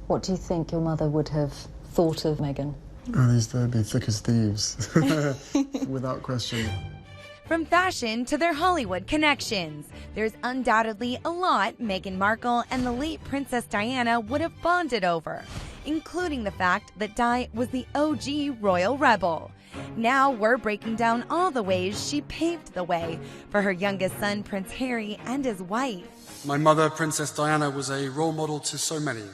What do you think your mother would have thought of Meghan? Oh, they'd be thick as thieves, without question. From fashion to their Hollywood connections, there's undoubtedly a lot Meghan Markle and the late Princess Diana would have bonded over, including the fact that Di was the OG royal rebel. Now we're breaking down all the ways she paved the way for her youngest son, Prince Harry, and his wife. My mother, Princess Diana, was a role model to so many,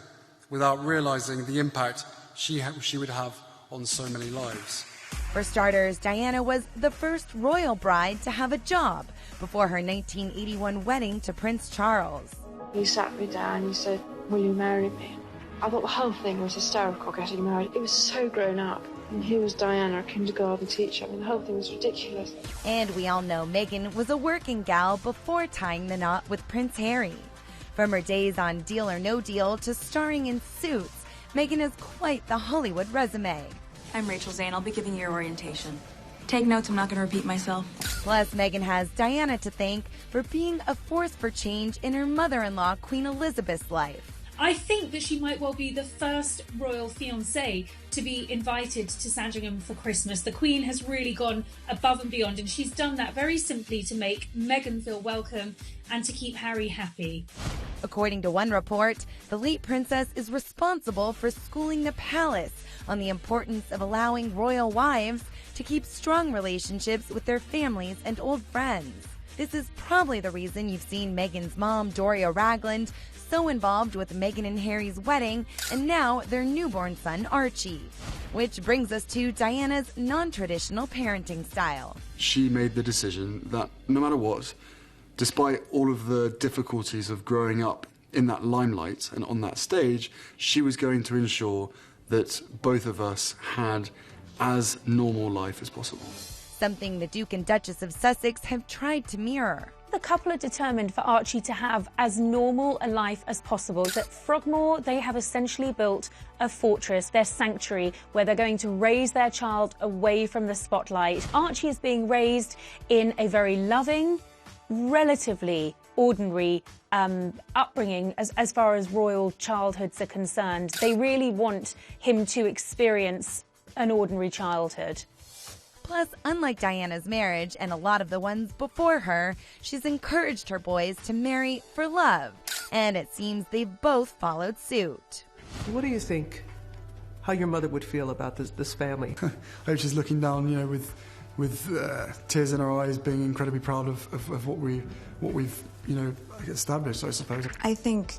without realizing the impact she would have on so many lives. For starters, Diana was the first royal bride to have a job before her 1981 wedding to Prince Charles. He sat me down and he said, "Will you marry me?" I thought the whole thing was hysterical, getting married. It was so grown up. And here was Diana, a kindergarten teacher. I mean, the whole thing was ridiculous. And we all know Meghan was a working gal before tying the knot with Prince Harry. From her days on Deal or No Deal to starring in Suits, Meghan has quite the Hollywood resume. I'm Rachel Zane. I'll be giving you your orientation. Take notes, I'm not going to repeat myself. Plus, Meghan has Diana to thank for being a force for change in her mother-in-law, Queen Elizabeth's life. I think that she might well be the first royal fiancée to be invited to Sandringham for Christmas. The Queen has really gone above and beyond, and she's done that very simply to make Meghan feel welcome and to keep Harry happy. According to one report, the late princess is responsible for schooling the palace on the importance of allowing royal wives to keep strong relationships with their families and old friends. This is probably the reason you've seen Meghan's mom, Doria Ragland, so involved with Meghan and Harry's wedding and now their newborn son, Archie. Which brings us to Diana's non-traditional parenting style. She made the decision that no matter what, despite all of the difficulties of growing up in that limelight and on that stage, she was going to ensure that both of us had as normal life as possible. Something the Duke and Duchess of Sussex have tried to mirror. The couple are determined for Archie to have as normal a life as possible. At Frogmore, they have essentially built a fortress, their sanctuary, where they're going to raise their child away from the spotlight. Archie is being raised in a very loving, relatively ordinary upbringing as far as royal childhoods are concerned. They really want him to experience an ordinary childhood. Plus, unlike Diana's marriage and a lot of the ones before her, she's encouraged her boys to marry for love. And it seems they've both followed suit. What do you think, how your mother would feel about this family? I hope she's looking down, you know, with tears in her eyes, being incredibly proud of what we've, you know, established, I suppose. I think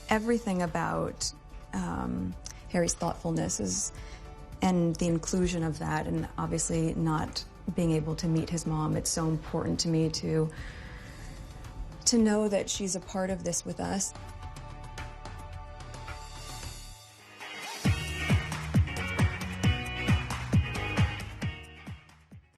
everything about Harry's thoughtfulness and the inclusion of that, and obviously not being able to meet his mom, it's so important to me to know that she's a part of this with us.